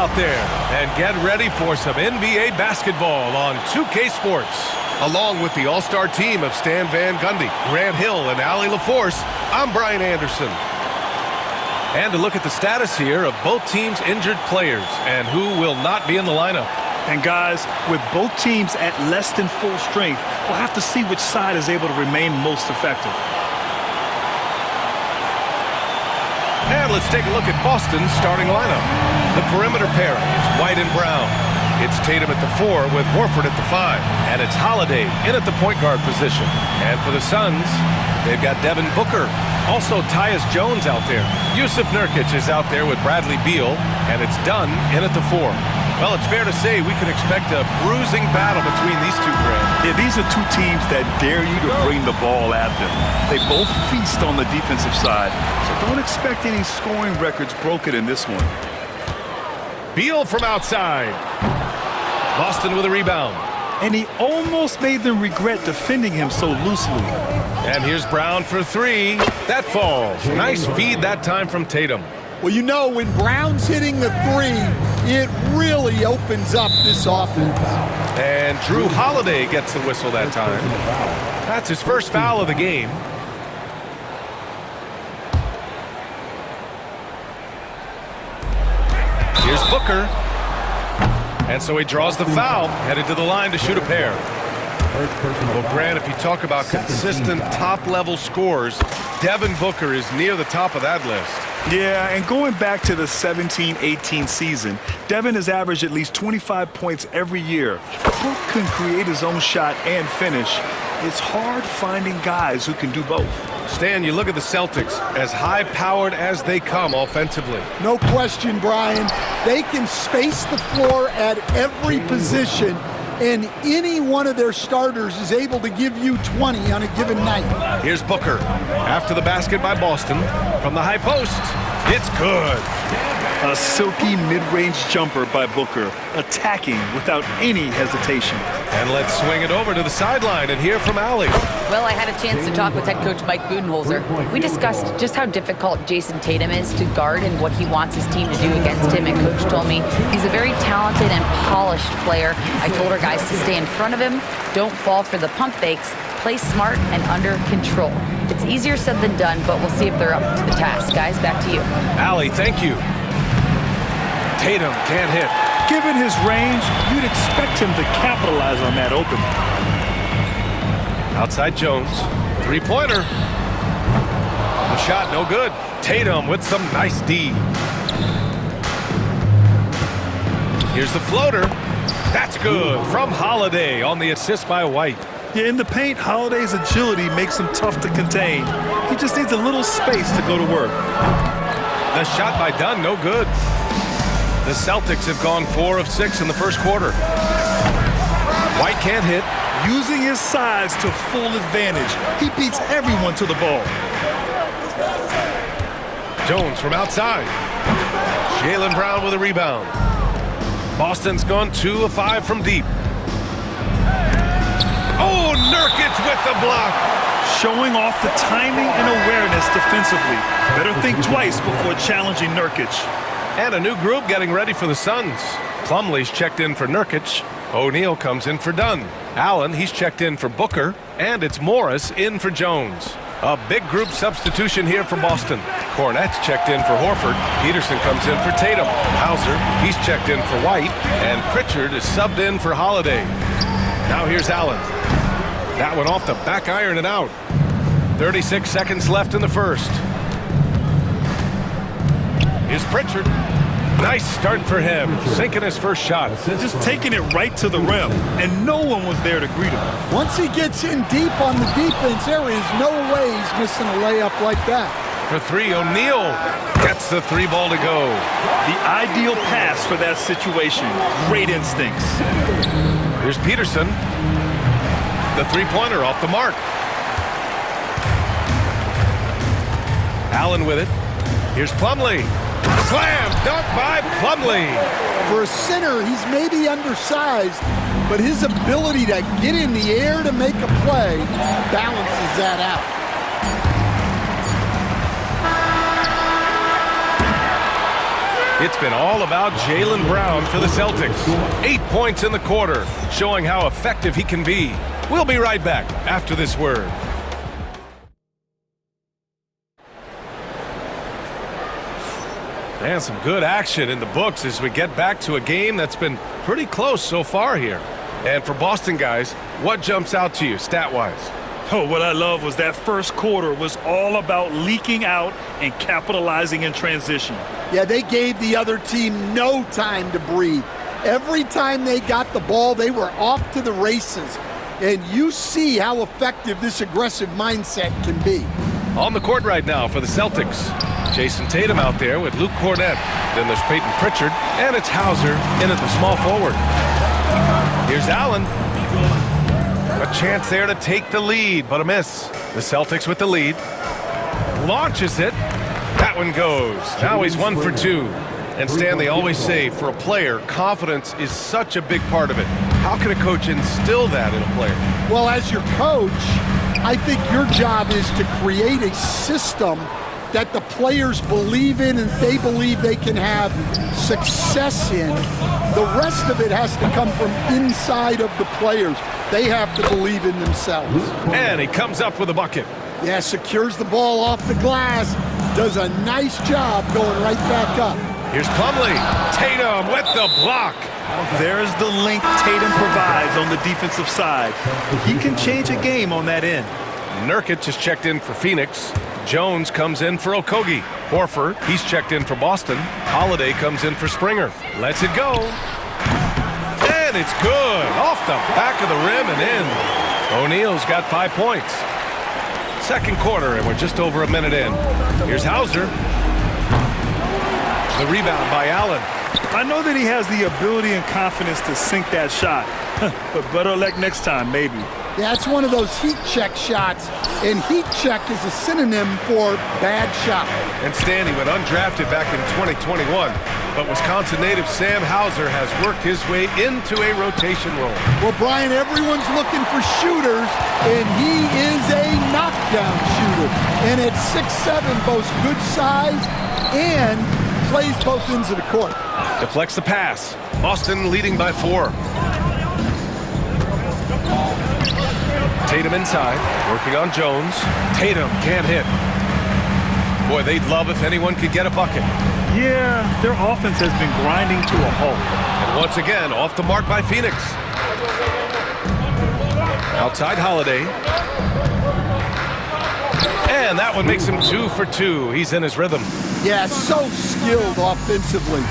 out there and get ready for some NBA basketball on 2K Sports. Along with the all-star team of Stan Van Gundy, Grant Hill, and Allie LaForce, I'm Brian Anderson. And to look at the status here of both teams' injured players and who will not be in the lineup. And guys, with both teams at less than full strength, we'll have to see which side is able to remain most effective. And let's take a look at Boston's starting lineup. The perimeter pairing is White and Brown. It's Tatum at the 4 with Horford at the 5. And it's Holiday in at the point guard position. And for the Suns, they've got Devin Booker. Also Tyus Jones out there. Yusuf Nurkic is out there with Bradley Beal. And it's Dunn in at the 4. Well, it's fair to say we can expect a bruising battle between these two, Grant. Yeah, these are two teams that dare you to bring the ball at them. They both feast on the defensive side, so don't expect any scoring records broken in this one. Beal from outside. Boston with a rebound. And he almost made them regret defending him so loosely. And here's Brown for 3. That falls. Nice feed that time from Tatum. Well, you know, when Brown's hitting the 3, it really opens up this offense. And Drew Holiday gets the whistle that time. That's his first foul of the game. Here's Booker. And so he draws the foul, headed to the line to shoot a pair. Well, Grant, if you talk about consistent top-level scores, Devin Booker is near the top of that list. Yeah, and going back to the 17-18 season, Devin has averaged at least 25 points every year. Book can create his own shot and finish. It's hard finding guys who can do both. Stan, you look at the Celtics, as high-powered as they come offensively. No question, Brian. They can space the floor at every position, and any one of their starters is able to give you 20 on a given night. Here's Booker. After the basket by Boston. From the high post. It's good. A silky mid-range jumper by Booker, attacking without any hesitation. And let's swing it over to the sideline and hear from Allie. Well, I had a chance to talk with head coach Mike Budenholzer. We discussed just how difficult Jason Tatum is to guard and what he wants his team to do against him. And coach told me he's a very talented and polished player. I told our guys to stay in front of him, don't fall for the pump fakes, play smart and under control. It's easier said than done, but we'll see if they're up to the task. Guys, back to you. Allie, thank you. Tatum can't hit. Given his range, you'd expect him to capitalize on that opening. Outside Jones. Three-pointer. The shot, no good. Tatum with some nice D. Here's the floater. That's good. From Holiday on the assist by White. Yeah, in the paint, Holiday's agility makes him tough to contain. He just needs a little space to go to work. The shot by Dunn, no good. The Celtics have gone 4 of 6 in the first quarter. White can't hit. Using his size to full advantage. He beats everyone to the ball. Jones from outside. Jaylen Brown with a rebound. Boston's gone 2 of 5 from deep. Oh, Nurkic with the block. Showing off the timing and awareness defensively. Better think twice before challenging Nurkic. And a new group getting ready for the Suns. Plumlee's checked in for Nurkic. O'Neal comes in for Dunn. Allen, he's checked in for Booker. And it's Morris in for Jones. A big group substitution here for Boston. Cornette's checked in for Horford. Peterson comes in for Tatum. Hauser, he's checked in for White. And Pritchard is subbed in for Holiday. Now here's Allen. That one off the back iron and out. 36 seconds left in the first. Here's Pritchard. Nice start for him, sinking his first shot. Just taking it right to the rim, and no one was there to greet him. Once he gets in deep on the defense, there is no way he's missing a layup like that. For 3, O'Neal gets the 3 ball to go. The ideal pass for that situation. Great instincts. Here's Peterson. The 3-pointer off the mark. Allen with it. Here's Plumlee. Slam dunk by Plumlee. For a center, he's maybe undersized, but his ability to get in the air to make a play balances that out. It's been all about Jaylen Brown for the Celtics. 8 points in the quarter, showing how effective he can be. We'll be right back after this word. And some good action in the books as we get back to a game that's been pretty close so far here. And for Boston guys, what jumps out to you stat-wise? Oh, what I love was that first quarter was all about leaking out and capitalizing in transition. Yeah, they gave the other team no time to breathe. Every time they got the ball, they were off to the races. And you see how effective this aggressive mindset can be. On the court right now for the Celtics, Jason Tatum out there with Luke Cornett. Then there's Peyton Pritchard, and it's Hauser in at the small forward. Here's Allen. A chance there to take the lead, but a miss. The Celtics with the lead. Launches it. That one goes. Now he's 1 for 2. And Stan, they always say, for a player, confidence is such a big part of it. How can a coach instill that in a player? Well, as your coach, I think your job is to create a system that the players believe in and they believe they can have success in. The rest of it has to come from inside of the players. They have to believe in themselves. And he comes up with a bucket. Yeah, secures the ball off the glass. Does a nice job going right back up. Here's Plumlee. Tatum with the block. There's the link Tatum provides on the defensive side. He can change a game on that end. Nurkic is checked in for Phoenix. Jones comes in for Okogie. Horford, he's checked in for Boston. Holiday comes in for Springer. Lets it go. And it's good. Off the back of the rim and in. O'Neal's got 5 points. Second quarter, and we're just over a minute in. Here's Hauser. The rebound by Allen. I know that he has the ability and confidence to sink that shot, but better luck next time, maybe. Yeah, it's one of those heat check shots, and heat check is a synonym for bad shot. And Stanley went undrafted back in 2021, but Wisconsin native Sam Hauser has worked his way into a rotation role. Well, Brian, everyone's looking for shooters, and he is a knockdown shooter. And at 6'7", boasts good size and plays both ends of the court. Deflects the pass. Boston leading by 4. Tatum inside, working on Jones. Tatum can't hit. Boy, they'd love if anyone could get a bucket. Yeah, their offense has been grinding to a halt. And once again, off the mark by Phoenix. Outside Holiday. And that one makes him 2 for 2. He's in his rhythm. Yeah, so skilled offensively.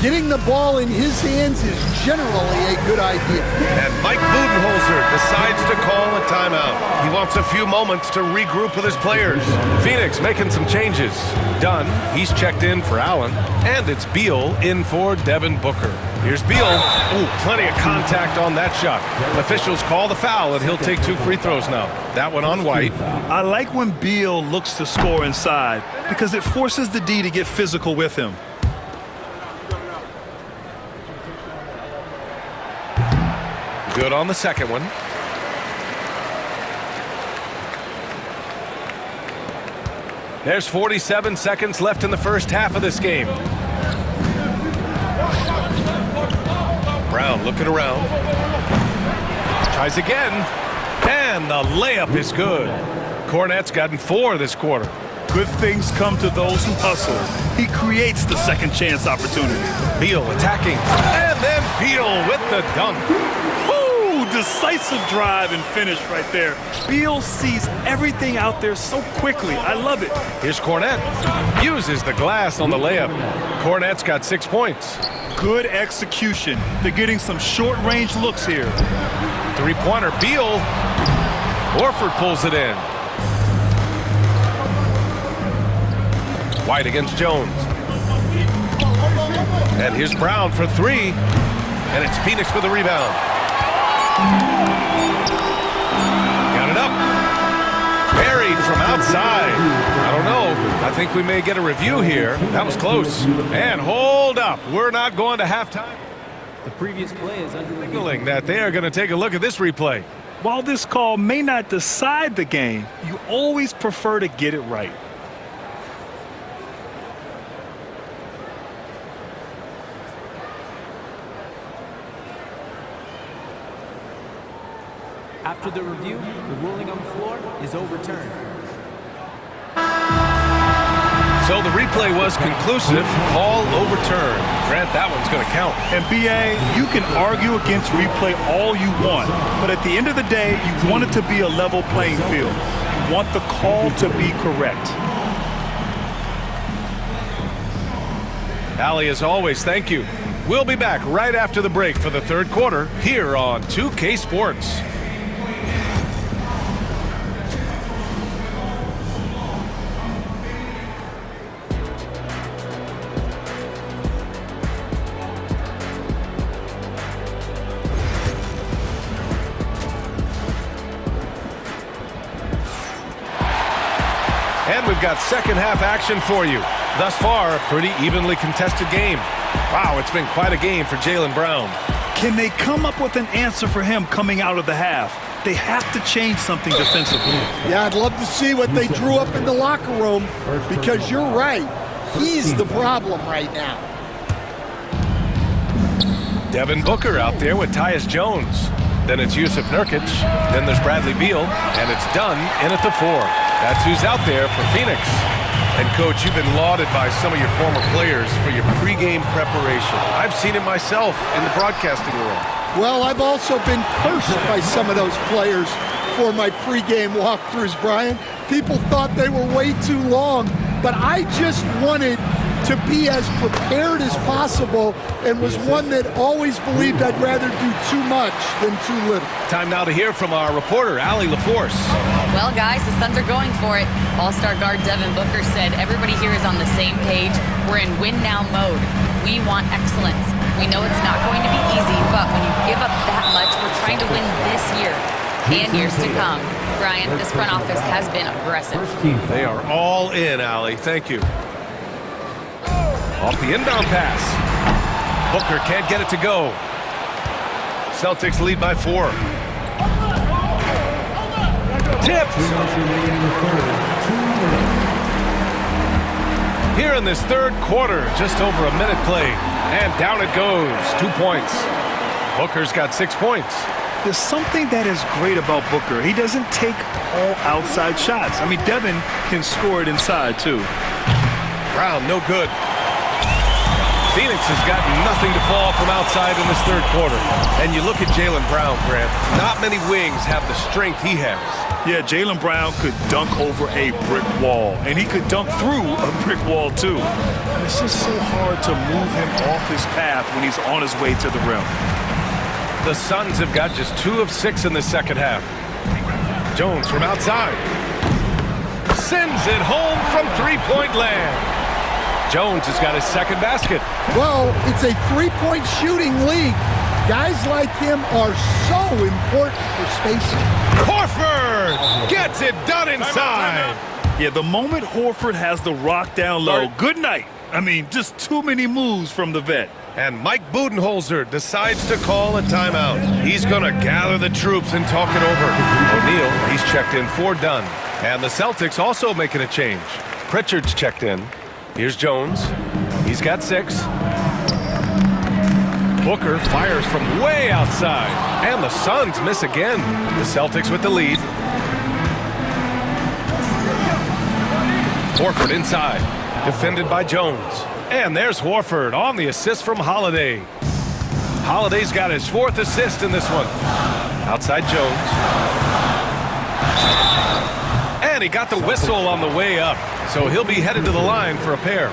Getting the ball in his hands is generally a good idea. And Mike Budenholzer decides to call a timeout. He wants a few moments to regroup with his players. Phoenix making some changes. Dunn, he's checked in for Allen. And it's Beal in for Devin Booker. Here's Beal. Ooh, plenty of contact on that shot. Officials call the foul, and he'll take 2 free throws now. That one on White. I like when Beal looks to score inside because it forces the D to get physical with him. Good on the second one. There's 47 seconds left in the first half of this game. Brown looking around. Tries again. And the layup is good. Cornett's gotten 4 this quarter. Good things come to those who hustle. He creates the second chance opportunity. Beal attacking. And then Beal with the dunk. Decisive drive and finish right there. Beal sees everything out there so quickly. I love it. Here's Cornett. Uses the glass on the layup. Cornett's got 6 points. Good execution. They're getting some short-range looks here. 3-pointer. Beal. Horford pulls it in. White against Jones. And here's Brown for 3. And it's Phoenix with a rebound. Got it up. Buried from outside. I don't know. I think we may get a review here. That was close. And hold up. We're not going to halftime. The previous play is under Signaling that they are going to take a look at this replay. While this call may not decide the game, you always prefer to get it right. After the review, the ruling on the floor is overturned. So the replay was conclusive, call overturned. Grant, that one's going to count. And BA, you can argue against replay all you want, but at the end of the day, you want it to be a level playing field. You want the call to be correct. Allie, as always, thank you. We'll be back right after the break for the third quarter here on 2K Sports. And we've got second half action for you. Thus far, a pretty evenly contested game. Wow, it's been quite a game for Jaylen Brown. Can they come up with an answer for him coming out of the half? They have to change something defensively. Yeah, I'd love to see what they drew up in the locker room, because you're right. He's the problem right now. Devin Booker out there with Tyus Jones. Then it's Yusuf Nurkic. Then there's Bradley Beal. And it's Dunn in at the 4. That's who's out there for Phoenix. And, Coach, you've been lauded by some of your former players for your pregame preparation. I've seen it myself in the broadcasting room. Well, I've also been cursed by some of those players for my pregame walkthroughs, Brian. People thought they were way too long, but I just wanted to be as prepared as possible and was one that always believed I'd rather do too much than too little. Time now to hear from our reporter, Allie LaForce. Well, guys, the Suns are going for it. All-star guard Devin Booker said everybody here is on the same page. We're in win-now mode. We want excellence. We know it's not going to be easy, but when you give up that much, we're trying to win this year and years to come. Brian, this front office has been aggressive. They are all in, Allie. Thank you. Off the inbound pass. Booker can't get it to go. Celtics lead by 4. Tipped. Here in this third quarter, just over a minute played. And down it goes. 2 points. Booker's got 6 points. There's something that is great about Booker. He doesn't take all outside shots. I mean, Devin can score it inside, too. Brown, no good. Phoenix has got nothing to fall from outside in this third quarter. And you look at Jaylen Brown, Grant. Not many wings have the strength he has. Yeah, Jaylen Brown could dunk over a brick wall, and he could dunk through a brick wall, too. And it's just so hard to move him off his path when he's on his way to the rim. The Suns have got just 2 of 6 in the second half. Jones from outside. Sends it home from three-point land. Jones has got his second basket. Well, it's a three-point shooting league. Guys like him are so important for spacing. Horford gets it done inside. Yeah, the moment Horford has the rock down low, good night. I mean, just too many moves from the vet. And Mike Budenholzer decides to call a timeout. He's going to gather the troops and talk it over. O'Neal, he's checked in for Dunn. And the Celtics also making a change. Pritchard's checked in. Here's Jones. He's got 6. Booker fires from way outside. And the Suns miss again. The Celtics with the lead. Horford inside. Defended by Jones. And there's Horford on the assist from Holiday. Holiday's got his 4th assist in this one. Outside Jones. And he got the whistle on the way up. So he'll be headed to the line for a pair.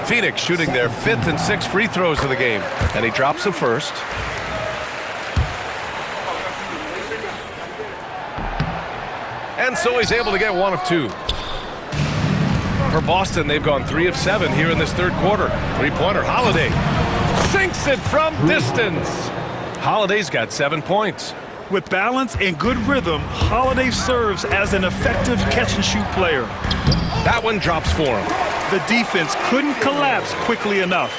Phoenix shooting their 5th and 6th free throws of the game. And he drops the first. And so he's able to get 1 of 2. For Boston, they've gone 3 of 7 here in this third quarter. Three-pointer, Holiday. Sinks it from distance. Holiday's got 7 points. With balance and good rhythm, Holiday serves as an effective catch-and-shoot player. That one drops for him. The defense couldn't collapse quickly enough.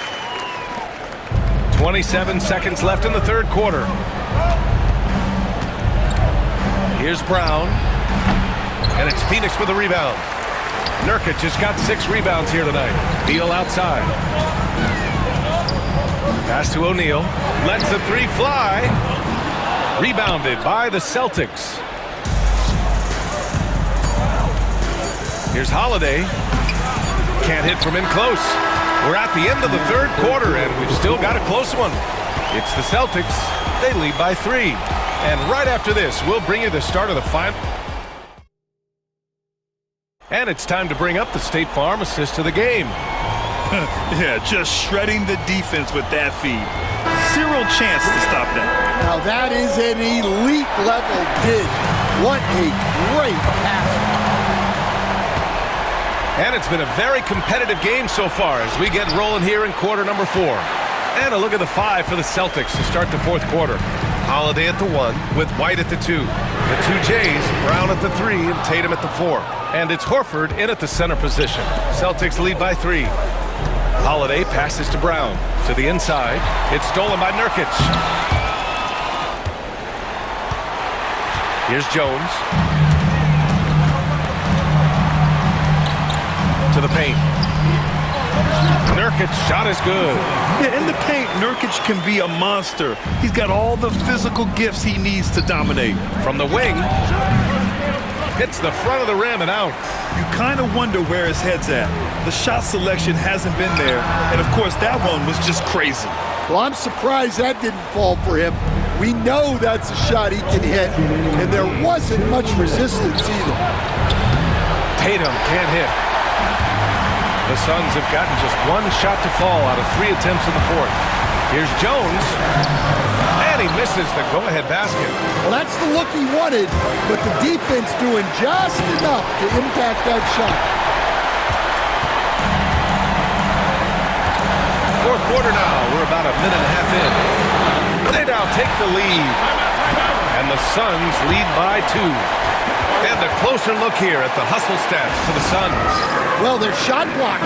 27 seconds left in the third quarter. Here's Brown. And it's Phoenix with a rebound. Nurkic has got 6 rebounds here tonight. Beal outside. Pass to O'Neal. Lets the 3 fly. Rebounded by the Celtics. Here's Holiday. Can't hit from in close. We're at the end of the third quarter, and we've still got a close one. It's the Celtics. They lead by 3. And right after this, we'll bring you the start of the final. And it's time to bring up the State Farm assist of the game. Yeah, just shredding the defense with that feed. Zero chance to stop that. Now that is an elite level dig. What a great pass. And it's been a very competitive game so far as we get rolling here in quarter number 4. And a look at the 5 for the Celtics to start the fourth quarter. Holiday at the 1 with White at the 2. The 2 Jays, Brown at the 3 and Tatum at the 4. And it's Horford in at the center position. Celtics lead by 3. Holiday passes to Brown. To the inside. It's stolen by Nurkic. Here's Jones. To the paint. Nurkic shot is good. Yeah, in the paint, Nurkic can be a monster. He's got all the physical gifts he needs to dominate. From the wing. Hits the front of the rim and out. You kind of wonder where his head's at. The shot selection hasn't been there. And, of course, that one was just crazy. Well, I'm surprised that didn't fall for him. We know that's a shot he can hit, and there wasn't much resistance either. Tatum can't hit. The Suns have gotten just 1 shot to fall out of 3 attempts in the fourth. Here's Jones. And he misses the go-ahead basket. Well, that's the look he wanted, but the defense doing just enough to impact that shot. Fourth quarter now. We're about a minute and a half in. They now take the lead. And the Suns lead by 2. And a closer look here at the hustle stats for the Suns. Well, their shot blocking.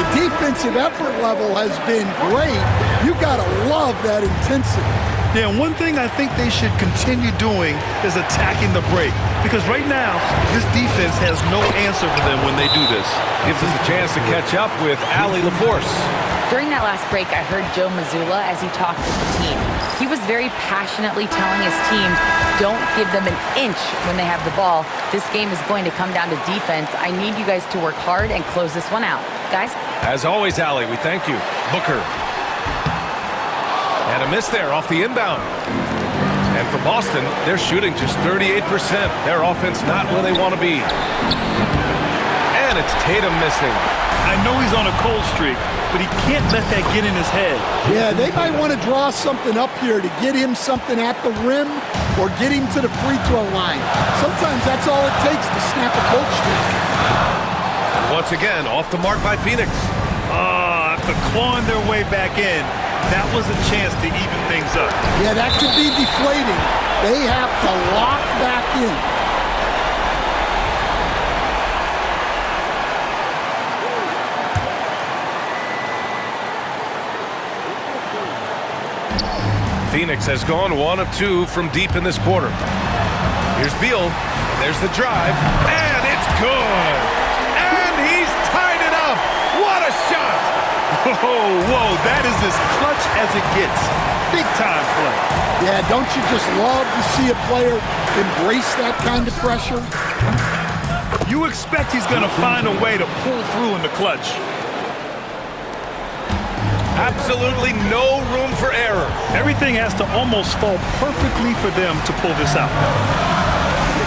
The defensive effort level has been great. You gotta love that intensity. Yeah, and one thing I think they should continue doing is attacking the break. Because right now, this defense has no answer for them when they do this. Gives us a chance to catch up with Allie LaForce. During that last break, I heard Joe Mazzulla as he talked with the team. He was very passionately telling his team, don't give them an inch when they have the ball. This game is going to come down to defense. I need you guys to work hard and close this one out. Guys? As always, Allie, we thank you. Booker. And a miss there off the inbound. And for Boston, they're shooting just 38%. Their offense not where they want to be. And it's Tatum missing. I know he's on a cold streak, but he can't let that get in his head. Yeah, they might want to draw something up here to get him something at the rim or get him to the free throw line. Sometimes that's all it takes to snap a cold streak. Once again, off the mark by Phoenix. After clawing their way back in, that was a chance to even things up. Yeah, that could be deflating. They have to lock back in. Phoenix has gone 1 of 2 from deep in this quarter. Here's Beal. There's the drive. And it's good. And he's tied it up. What a shot. Whoa, that is as clutch as it gets. Big time play. Yeah, don't you just love to see a player embrace that kind of pressure? You expect he's going to find a way to pull through in the clutch. Absolutely no room for error. Everything has to almost fall perfectly for them to pull this out.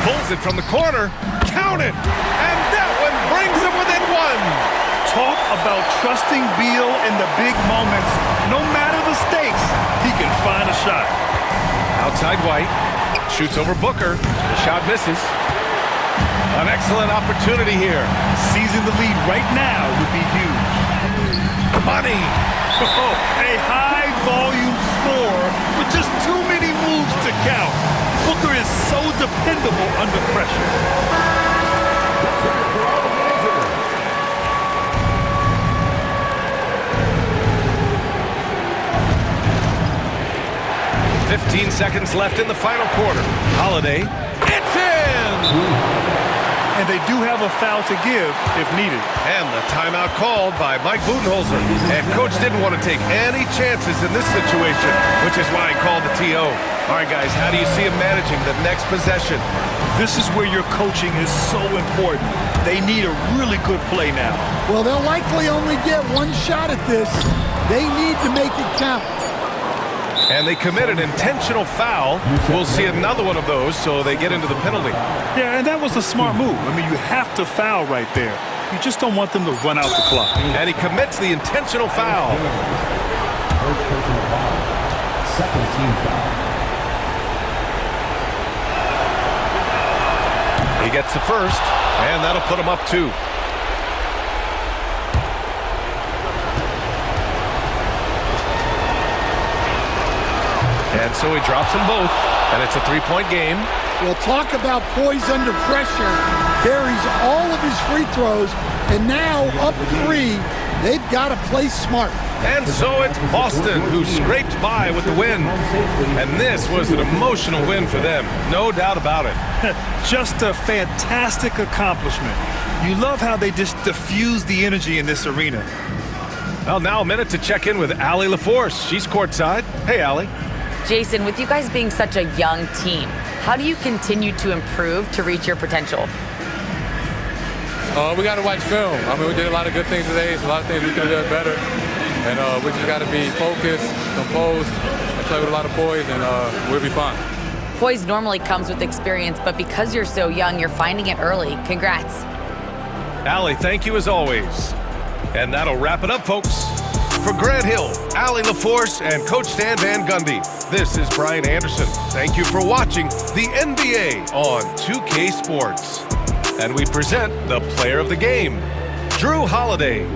Pulls it from the corner. Count it. And that one brings them within 1. Talk about trusting Beal in the big moments. No matter the stakes, he can find a shot. Outside White. Shoots over Booker. The shot misses. An excellent opportunity here. Seizing the lead right now would be huge. Money. A high-volume score with just too many moves to count. Booker is so dependable under pressure. "15 seconds left in the final quarter. Holiday. It's in! and they do have a foul to give if needed. And the timeout called by Mike Budenholzer. And Coach didn't want to take any chances in this situation, which is why he called the TO. All right, guys, how do you see him managing the next possession? This is where your coaching is so important. They need a really good play now. Well, they'll likely only get one shot at this. They need to make it count. And they commit an intentional foul. We'll see another one of those, so they get into the penalty. Yeah, and that was a smart move. I mean, you have to foul right there. You just don't want them to run out the clock. And he commits the intentional foul. First personal foul. Second team foul. He gets the first, and that'll put him up 2. And so he drops them both, and it's a 3-point game. We'll talk about poise under pressure. Buries all of his free throws, and now up 3, they've got to play smart. And so it's Boston who scraped by with the win. And this was an emotional win for them, no doubt about it. Just a fantastic accomplishment. You love how they just diffuse the energy in this arena. Well, now a minute to check in with Allie LaForce. She's courtside. Hey, Allie. Jason, with you guys being such a young team, how do you continue to improve to reach your potential? We got to watch film. I mean, we did a lot of good things today. So a lot of things we could have done better. And we just got to be focused, composed, and play with a lot of poise, and we'll be fine. Poise normally comes with experience, but because you're so young, you're finding it early. Congrats. Allie, thank you as always. And that'll wrap it up, folks. For Grant Hill, Allie LaForce, and Coach Stan Van Gundy, this is Brian Anderson. Thank you for watching the NBA on 2K Sports. And we present the player of the game, Drew Holiday.